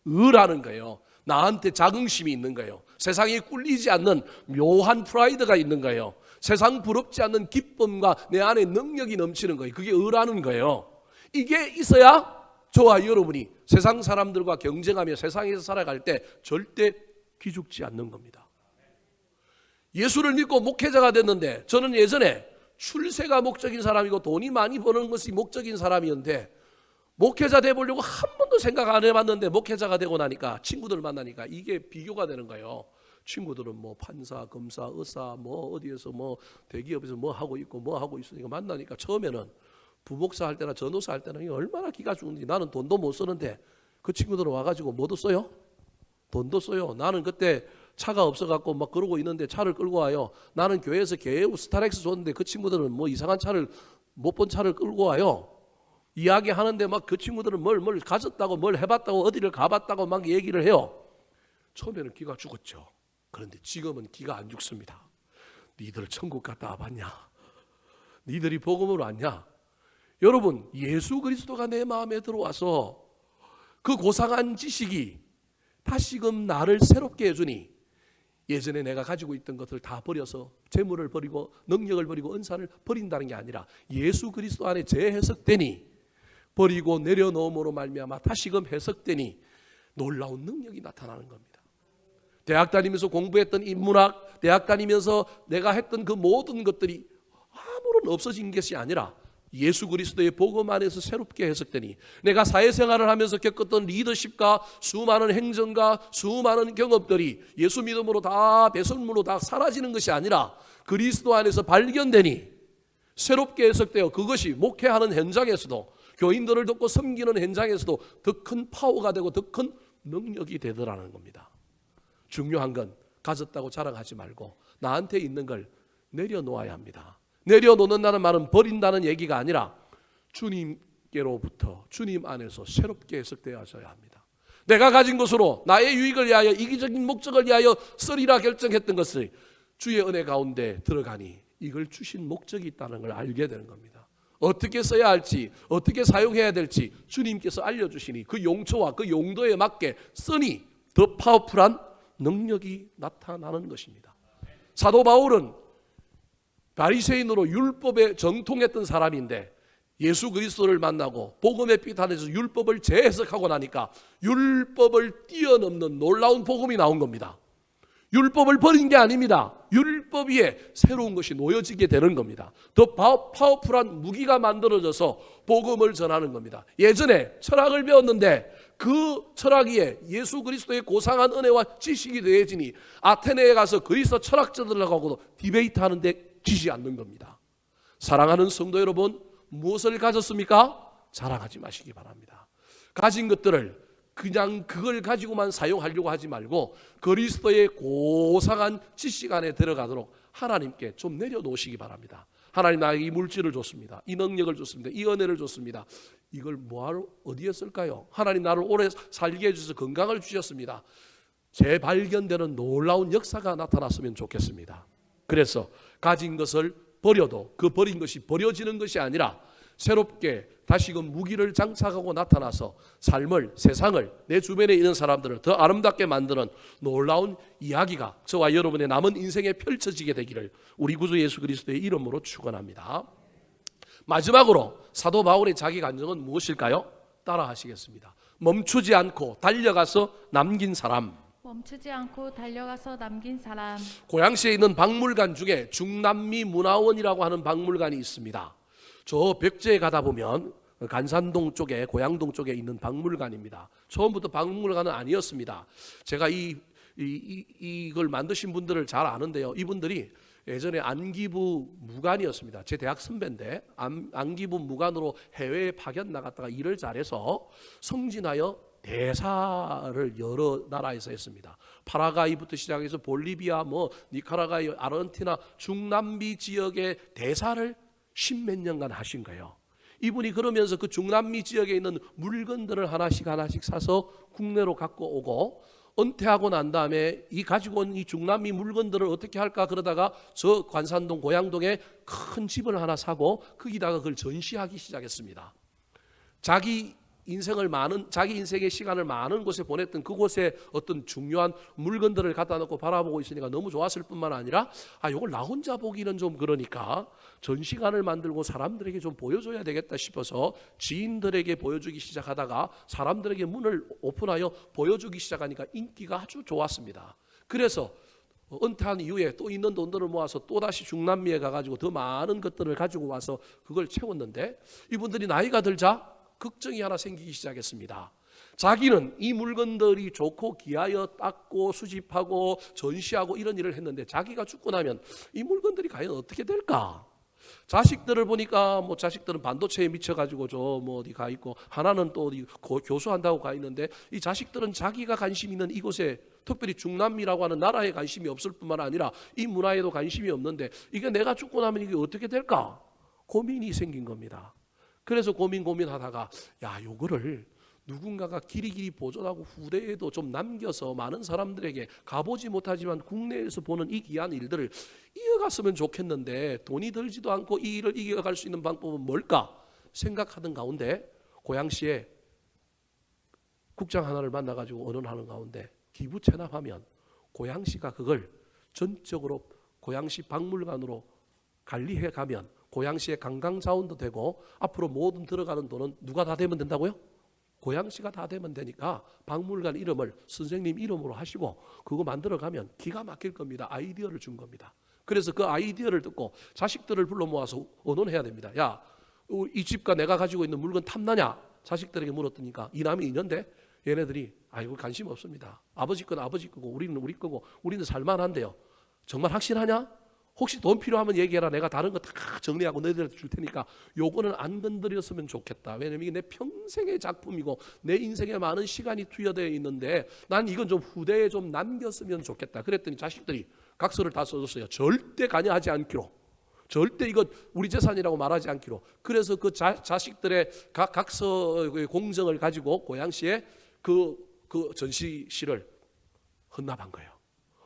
의라는 거예요. 나한테 자긍심이 있는 거예요. 세상에 꿀리지 않는 묘한 프라이드가 있는 거예요. 세상 부럽지 않는 기쁨과 내 안에 능력이 넘치는 거예요. 그게 의라는 거예요. 이게 있어야 저와 여러분이 세상 사람들과 경쟁하며 세상에서 살아갈 때 절대 기죽지 않는 겁니다. 예수를 믿고 목회자가 됐는데 저는 예전에 출세가 목적인 사람이고 돈이 많이 버는 것이 목적인 사람이었는데 목회자 되보려고 한 번도 생각 안 해봤는데 목회자가 되고 나니까 친구들 만나니까 이게 비교가 되는 거예요. 친구들은 뭐 판사, 검사, 의사, 뭐 어디에서 뭐 대기업에서 뭐 하고 있고 뭐 하고 있으니까 만나니까 처음에는 부목사 할 때나 전도사 할 때는 얼마나 기가 죽는지 나는 돈도 못 쓰는데 그 친구들은 와가지고 뭐도 써요? 돈도 써요. 나는 그때 차가 없어갖고 막 그러고 있는데 차를 끌고 와요. 나는 교회에서 개우 스타렉스 줬는데 그 친구들은 뭐 이상한 차를 못 본 차를 끌고 와요. 이야기하는데 막 그 친구들은 뭘 가졌다고 뭘 해봤다고 어디를 가봤다고 막 얘기를 해요. 처음에는 기가 죽었죠. 그런데 지금은 기가 안 죽습니다. 니들 천국 갔다 와봤냐? 니들이 복음으로 왔냐? 여러분 예수 그리스도가 내 마음에 들어와서 그 고상한 지식이 다시금 나를 새롭게 해주니 예전에 내가 가지고 있던 것을 다 버려서 재물을 버리고 능력을 버리고 은사를 버린다는 게 아니라 예수 그리스도 안에 재해석되니 버리고 내려놓음으로 말미암아 다시금 해석되니 놀라운 능력이 나타나는 겁니다. 대학 다니면서 공부했던 인문학, 대학 다니면서 내가 했던 그 모든 것들이 아무런 없어진 것이 아니라 예수 그리스도의 복음 안에서 새롭게 해석되니 내가 사회생활을 하면서 겪었던 리더십과 수많은 행정과 수많은 경험들이 예수 믿음으로 다 배설물로 다 사라지는 것이 아니라 그리스도 안에서 발견되니 새롭게 해석되어 그것이 목회하는 현장에서도 교인들을 돕고 섬기는 현장에서도 더 큰 파워가 되고 더 큰 능력이 되더라는 겁니다. 중요한 건 가졌다고 자랑하지 말고 나한테 있는 걸 내려놓아야 합니다. 내려놓는다는 말은 버린다는 얘기가 아니라 주님께로부터 주님 안에서 새롭게 해석되어져야 합니다. 내가 가진 것으로 나의 유익을 위하여 이기적인 목적을 위하여 쓰리라 결정했던 것을 주의 은혜 가운데 들어가니 이걸 주신 목적이 있다는 걸 알게 되는 겁니다. 어떻게 써야 할지 어떻게 사용해야 될지 주님께서 알려주시니 그 용처와 그 용도에 맞게 쓰니 더 파워풀한 능력이 나타나는 것입니다. 사도 바울은 바리새인으로 율법에 정통했던 사람인데 예수 그리스도를 만나고 복음의 빛 안에서 율법을 재해석하고 나니까 율법을 뛰어넘는 놀라운 복음이 나온 겁니다. 율법을 버린 게 아닙니다. 율법 위에 새로운 것이 놓여지게 되는 겁니다. 더 파워풀한 무기가 만들어져서 복음을 전하는 겁니다. 예전에 철학을 배웠는데 그 철학 위에 예수 그리스도의 고상한 은혜와 지식이 더해지니 아테네에 가서 그리스 철학자들하고도 디베이트 하는데 지지 않는 겁니다. 사랑하는 성도 여러분, 무엇을 가졌습니까? 자랑하지 마시기 바랍니다. 가진 것들을 그냥 그걸 가지고만 사용하려고 하지 말고 그리스도의 고상한 지식 안에 들어가도록 하나님께 좀 내려놓으시기 바랍니다. 하나님 나에게 이 물질을 줬습니다. 이 능력을 줬습니다. 이 은혜를 줬습니다. 이걸 뭐하러 어디에 쓸까요? 하나님 나를 오래 살게 해주셔서 건강을 주셨습니다. 재발견되는 놀라운 역사가 나타났으면 좋겠습니다. 그래서 가진 것을 버려도 그 버린 것이 버려지는 것이 아니라 새롭게 다시금 무기를 장착하고 나타나서 삶을, 세상을, 내 주변에 있는 사람들을 더 아름답게 만드는 놀라운 이야기가 저와 여러분의 남은 인생에 펼쳐지게 되기를 우리 구주 예수 그리스도의 이름으로 축원합니다. 마지막으로 사도 바울의 자기 간증은 무엇일까요? 따라 하시겠습니다. 멈추지 않고 달려가서 남긴 사람. 멈추지 않고 달려가서 남긴 사람. 고양시에 있는 박물관 중에 중남미 문화원이라고 하는 박물관이 있습니다. 저 벽제에 가다 보면 간산동 쪽에 고양동 쪽에 있는 박물관입니다. 처음부터 박물관은 아니었습니다. 제가 이걸 만드신 분들을 잘 아는데요. 이분들이 예전에 안기부 무관이었습니다. 제 대학 선배인데 안기부 무관으로 해외에 파견 나갔다가 일을 잘해서 승진하여 대사를 여러 나라에서 했습니다. 파라과이부터 시작해서 볼리비아, 니카라과이, 아르헨티나, 중남미 지역의 대사를 십몇 년간 하신 거예요. 이분이 그러면서 그 중남미 지역에 있는 물건들을 하나씩 사서 국내로 갖고 오고, 은퇴하고 난 다음에 이 가지고 온 이 중남미 물건들을 어떻게 할까 그러다가 저 관산동 고양동에 큰 집을 하나 사고 거기다가 그걸 전시하기 시작했습니다. 자기 인생의 시간을 많은 곳에 보냈던 그곳에 어떤 중요한 물건들을 갖다 놓고 바라보고 있으니까 너무 좋았을 뿐만 아니라 이걸 나 혼자 보기는 좀 그러니까 전시관을 만들고 사람들에게 좀 보여줘야 되겠다 싶어서 지인들에게 보여주기 시작하다가 사람들에게 문을 오픈하여 보여주기 시작하니까 인기가 아주 좋았습니다. 그래서 은퇴한 이후에 또 있는 돈들을 모아서 또다시 중남미에 가가지고 더 많은 것들을 가지고 와서 그걸 채웠는데, 이분들이 나이가 들자 걱정이 하나 생기기 시작했습니다. 자기는 이 물건들이 좋고 귀하여 닦고 수집하고 전시하고 이런 일을 했는데 자기가 죽고 나면 이 물건들이 과연 어떻게 될까? 자식들을 보니까 자식들은 반도체에 미쳐가지고 어디 가 있고, 하나는 또 어디 교수한다고 가 있는데, 이 자식들은 자기가 관심 있는 이곳에, 특별히 중남미라고 하는 나라에 관심이 없을 뿐만 아니라 이 문화에도 관심이 없는데 이게 내가 죽고 나면 이게 어떻게 될까? 고민이 생긴 겁니다. 그래서 고민하다가 요거를 누군가가 길이길이 보존하고 후대에도 좀 남겨서 많은 사람들에게 가보지 못하지만 국내에서 보는 이 귀한 일들을 이어갔으면 좋겠는데 돈이 들지도 않고 이 일을 이어갈 수 있는 방법은 뭘까 생각하던 가운데 고양시에 국장 하나를 만나가지고 의논하는 가운데 기부 체납하면 고양시가 그걸 전적으로 고양시 박물관으로 관리해 가면 고양시의 관광자원도 되고 앞으로 모든 들어가는 돈은 누가 다 되면 된다고요? 고양시가 다 되면 되니까 박물관 이름을 선생님 이름으로 하시고 그거 만들어가면 기가 막힐 겁니다. 아이디어를 준 겁니다. 그래서 그 아이디어를 듣고 자식들을 불러 모아서 의논해야 됩니다. 이 집과 내가 가지고 있는 물건 탐나냐? 자식들에게 물었더니까 이남이 있는데 얘네들이 관심 없습니다. 아버지 건 아버지 거고 우리는 우리 거고 우리는 살만한데요. 정말 확신하냐? 혹시 돈 필요하면 얘기해라. 내가 다른 거 다 정리하고 너희들한테 줄 테니까 요거는 안 건드렸으면 좋겠다. 왜냐면 이게 내 평생의 작품이고 내 인생에 많은 시간이 투여되어 있는데 난 이건 좀 후대에 좀 남겼으면 좋겠다. 그랬더니 자식들이 각서를 다 써줬어요. 절대 관여하지 않기로. 절대 이거 우리 재산이라고 말하지 않기로. 그래서 그 자식들의 각서 공정을 가지고 고양시에 그 전시실을 헌납한 거예요.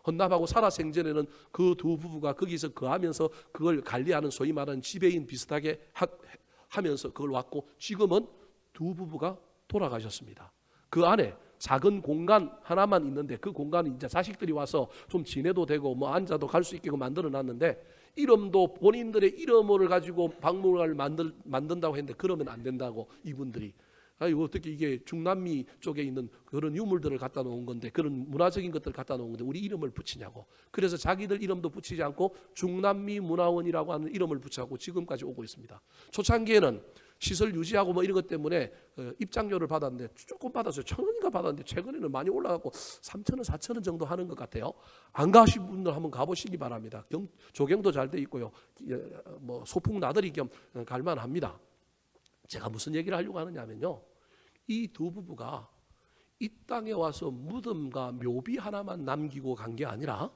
헌납하고 살아생전에는 그 두 부부가 거기서 거하면서 그걸 관리하는 소위 말하는 지배인 비슷하게 하면서 그걸 왔고, 지금은 두 부부가 돌아가셨습니다. 그 안에 작은 공간 하나만 있는데 그 공간은 이제 자식들이 와서 좀 지내도 되고 앉아도 갈 수 있게 만들어 놨는데, 이름도 본인들의 이름을 가지고 박물관을 만든다고 했는데 그러면 안 된다고 이분들이 어떻게 이게 중남미 쪽에 있는 그런 유물들을 갖다 놓은 건데, 그런 문화적인 것들을 갖다 놓은 건데 우리 이름을 붙이냐고. 그래서 자기들 이름도 붙이지 않고 중남미 문화원이라고 하는 이름을 붙여갖고 지금까지 오고 있습니다. 초창기에는 시설 유지하고 이런 것 때문에 입장료를 받았는데 조금 받았어요. 1,000원인가 받았는데 최근에는 많이 올라가고 3,000원, 4,000원 정도 하는 것 같아요. 안 가신 분들 한번 가보시기 바랍니다. 조경도 잘 돼 있고요. 소풍 나들이 겸 갈만합니다. 제가 무슨 얘기를 하려고 하느냐면요, 이 두 부부가 이 땅에 와서 무덤과 묘비 하나만 남기고 간 게 아니라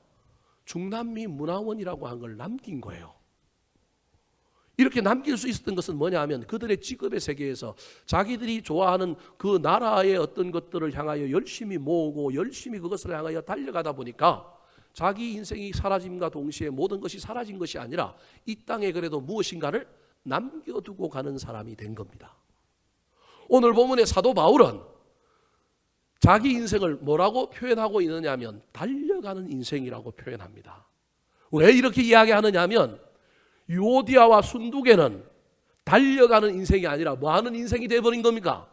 중남미 문화원이라고 한 걸 남긴 거예요. 이렇게 남길 수 있었던 것은 뭐냐 하면 그들의 직업의 세계에서 자기들이 좋아하는 그 나라의 어떤 것들을 향하여 열심히 모으고 열심히 그것을 향하여 달려가다 보니까 자기 인생이 사라짐과 동시에 모든 것이 사라진 것이 아니라 이 땅에 그래도 무엇인가를 남겨두고 가는 사람이 된 겁니다. 오늘 본문의 사도 바울은 자기 인생을 뭐라고 표현하고 있느냐 하면 달려가는 인생이라고 표현합니다. 왜 이렇게 이야기하느냐 하면 유오디아와 순두계는 달려가는 인생이 아니라 뭐하는 인생이 되어버린 겁니까?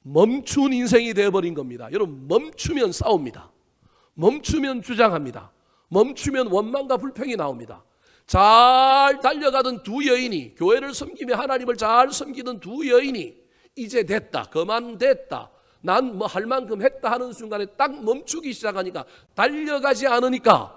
멈춘 인생이 되어버린 겁니다. 여러분, 멈추면 싸웁니다. 멈추면 주장합니다. 멈추면 원망과 불평이 나옵니다. 잘 달려가던 두 여인이, 교회를 섬기며 하나님을 잘 섬기던 두 여인이 이제 됐다, 그만됐다, 난 할 만큼 했다 하는 순간에 딱 멈추기 시작하니까, 달려가지 않으니까,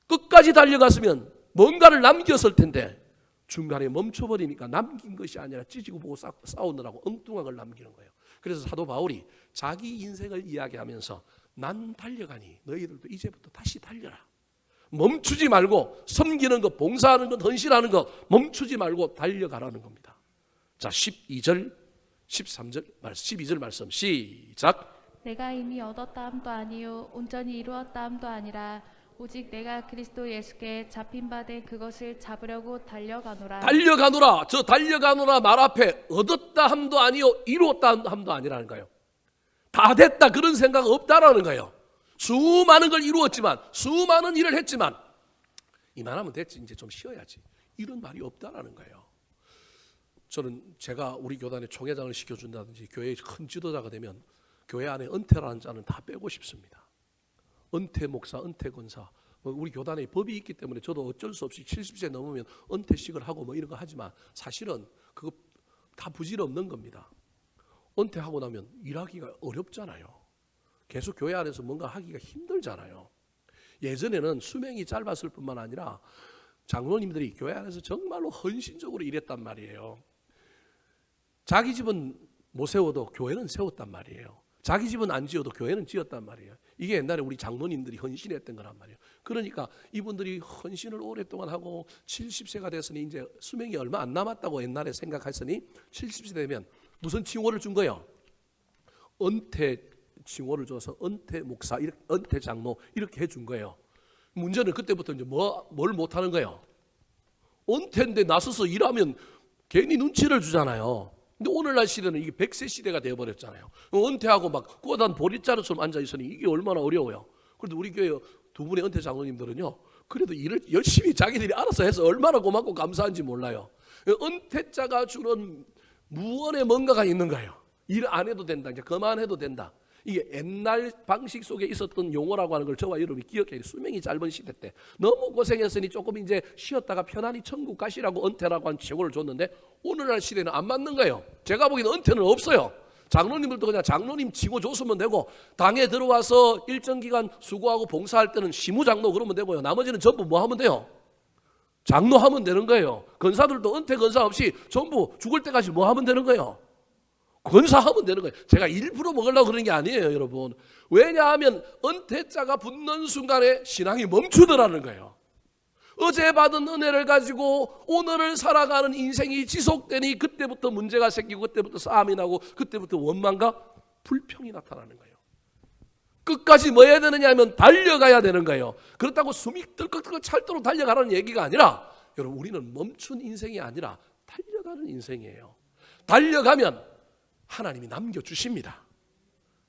끝까지 달려갔으면 뭔가를 남겼을 텐데 중간에 멈춰버리니까 남긴 것이 아니라 찢고 보고 싸우느라고 엉뚱한 걸 남기는 거예요. 그래서 사도 바울이 자기 인생을 이야기하면서 난 달려가니 너희들도 이제부터 다시 달려라. 멈추지 말고 섬기는 것, 봉사하는 것, 헌신하는 것 멈추지 말고 달려가라는 겁니다. 자, 12절, 13절 말씀, 12절 말씀 시작. 내가 이미 얻었다 함도 아니요 온전히 이루었다 함도 아니라 오직 내가 그리스도 예수께 잡힌 바 된 그것을 잡으려고 달려가노라. 달려가노라. 저 달려가노라 말 앞에 얻었다 함도 아니요 이루었다 함도 아니라는 거예요. 다 됐다 그런 생각 없다라는 거예요. 수많은 걸 이루었지만 수많은 일을 했지만 이만하면 됐지 이제 좀 쉬어야지 이런 말이 없다라는 거예요. 저는 제가 우리 교단에 총회장을 시켜준다든지 교회의 큰 지도자가 되면 교회 안에 은퇴라는 자는 다 빼고 싶습니다. 은퇴 목사, 은퇴 권사, 우리 교단에 법이 있기 때문에 저도 어쩔 수 없이 70세 넘으면 은퇴식을 하고 뭐 이런 거 하지만 사실은 그거 다 부질없는 겁니다. 은퇴하고 나면 일하기가 어렵잖아요. 계속 교회 안에서 뭔가 하기가 힘들잖아요. 예전에는 수명이 짧았을 뿐만 아니라 장로님들이 교회 안에서 정말로 헌신적으로 일했단 말이에요. 자기 집은 못 세워도 교회는 세웠단 말이에요. 자기 집은 안 지어도 교회는 지었단 말이에요. 이게 옛날에 우리 장로님들이 헌신했던 거란 말이에요. 그러니까 이분들이 헌신을 오랫동안 하고 70세가 됐으니 이제 수명이 얼마 안 남았다고 옛날에 생각했으니 70세 되면 무슨 칭호를 준 거예요? 은퇴 칭호를 줘서 은퇴 목사, 은퇴 장로 이렇게 해준 거예요. 문제는 그때부터 이제 뭘 못하는 거예요? 은퇴인데 나서서 일하면 괜히 눈치를 주잖아요. 근데 오늘날 시대는 이게 100세 시대가 되어버렸잖아요. 은퇴하고 막 꼬단 보릿자루처럼 앉아있으니 이게 얼마나 어려워요. 그래도 우리 교회 두 분의 은퇴 장로님들은요, 그래도 일을 열심히 자기들이 알아서 해서 얼마나 고맙고 감사한지 몰라요. 은퇴자가 주는 무언의 뭔가가 있는 거예요. 일 안 해도 된다, 이제 그만해도 된다. 이게 옛날 방식 속에 있었던 용어라고 하는 걸 저와 여러분이 기억해야 돼요. 수명이 짧은 시대 때 너무 고생했으니 조금 이제 쉬었다가 편안히 천국 가시라고 은퇴라고 한 칭호를 줬는데 오늘날 시대는 안 맞는 거예요. 제가 보기에는 은퇴는 없어요. 장로님들도 그냥 장로님 칭호 줬으면 되고 당에 들어와서 일정 기간 수고하고 봉사할 때는 시무장로 그러면 되고요. 나머지는 전부 뭐 하면 돼요? 장로하면 되는 거예요. 권사들도 은퇴 권사 없이 전부 죽을 때까지 뭐 하면 되는 거예요? 권사하면 되는 거예요. 제가 일부러 먹으려고 그런 게 아니에요, 여러분. 왜냐하면 은퇴자가 붙는 순간에 신앙이 멈추더라는 거예요. 어제 받은 은혜를 가지고 오늘을 살아가는 인생이 지속되니 그때부터 문제가 생기고 그때부터 싸움이 나고 그때부터 원망과 불평이 나타나는 거예요. 끝까지 뭐 해야 되느냐 하면 달려가야 되는 거예요. 그렇다고 숨이 덜컥덜컥 찰도록 달려가라는 얘기가 아니라 여러분 우리는 멈춘 인생이 아니라 달려가는 인생이에요. 달려가면 하나님이 남겨주십니다.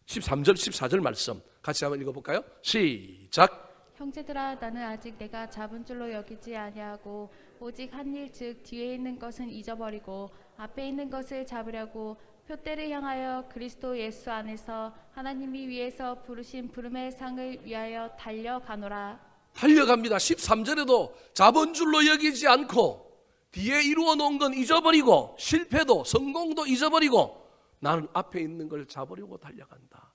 13절 14절 말씀 같이 한번 읽어볼까요? 시작. 형제들아 나는 아직 내가 잡은 줄로 여기지 아니하고 오직 한 일 즉 뒤에 있는 것은 잊어버리고 앞에 있는 것을 잡으려고 표대를 향하여 그리스도 예수 안에서 하나님이 위에서 부르신 부름의 상을 위하여 달려가노라. 달려갑니다. 13절에도 잡은 줄로 여기지 않고 뒤에 이루어 놓은 건 잊어버리고 실패도 성공도 잊어버리고 나는 앞에 있는 걸 잡으려고 달려간다.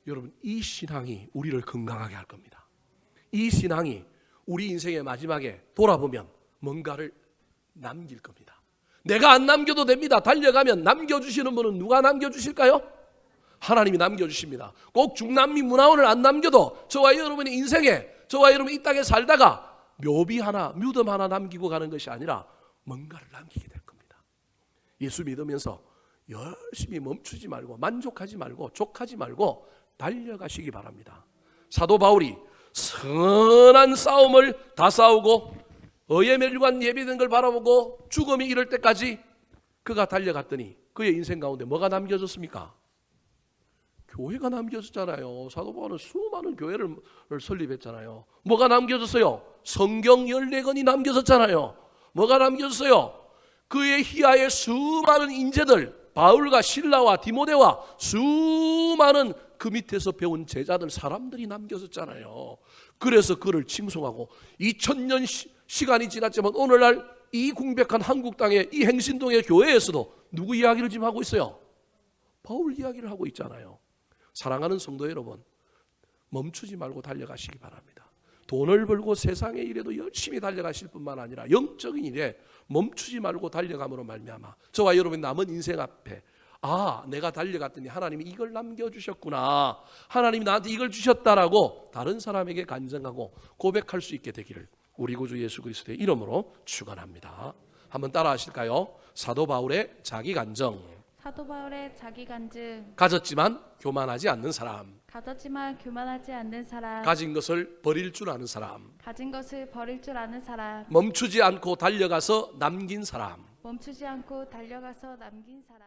여러분 이 신앙이 우리를 건강하게 할 겁니다. 이 신앙이 우리 인생의 마지막에 돌아보면 뭔가를 남길 겁니다. 내가 안 남겨도 됩니다. 달려가면 남겨주시는 분은 누가 남겨주실까요? 하나님이 남겨주십니다. 꼭 중남미 문화원을 안 남겨도 저와 여러분의 인생에 저와 여러분이 이 땅에 살다가 묘비 하나 무덤 하나 남기고 가는 것이 아니라 뭔가를 남기게 될 겁니다. 예수 믿으면서 열심히 멈추지 말고 만족하지 말고 족하지 말고 달려가시기 바랍니다. 사도 바울이 선한 싸움을 다 싸우고 의의 멸류관 예비된 걸 바라보고 죽음이 이를 때까지 그가 달려갔더니 그의 인생 가운데 뭐가 남겨졌습니까? 교회가 남겨졌잖아요. 사도 바울은 수많은 교회를 설립했잖아요. 뭐가 남겨졌어요? 성경 14권이 남겨졌잖아요. 뭐가 남겨졌어요? 그의 희하의 수많은 인재들 바울과 실라와 디모데와 수많은 그 밑에서 배운 제자들 사람들이 남겨졌잖아요. 그래서 그를 칭송하고 2000년 시간이 지났지만 오늘날 이 궁백한 한국 땅의 이 행신동의 교회에서도 누구 이야기를 지금 하고 있어요? 바울 이야기를 하고 있잖아요. 사랑하는 성도 여러분, 멈추지 말고 달려가시기 바랍니다. 돈을 벌고 세상의 일에도 열심히 달려가실 뿐만 아니라 영적인 일에 멈추지 말고 달려감으로 말미암아 저와 여러분의 남은 인생 앞에 아, 내가 달려갔더니 하나님이 이걸 남겨주셨구나, 하나님이 나한테 이걸 주셨다라고 다른 사람에게 간증하고 고백할 수 있게 되기를 우리 구주 예수 그리스도의 이름으로 축원합니다. 한번 따라 하실까요? 사도 바울의 자기 간증. 사도 바울의 자기 간증. 가졌지만 교만하지 않는 사람, 가졌지만 교만하지 않는 사람. 가진 것을 버릴 줄 아는 사람, 가진 것을 버릴 줄 아는 사람. 멈추지 않고 달려가서 남긴 사람. 멈추지 않고 달려가서 남긴 사람.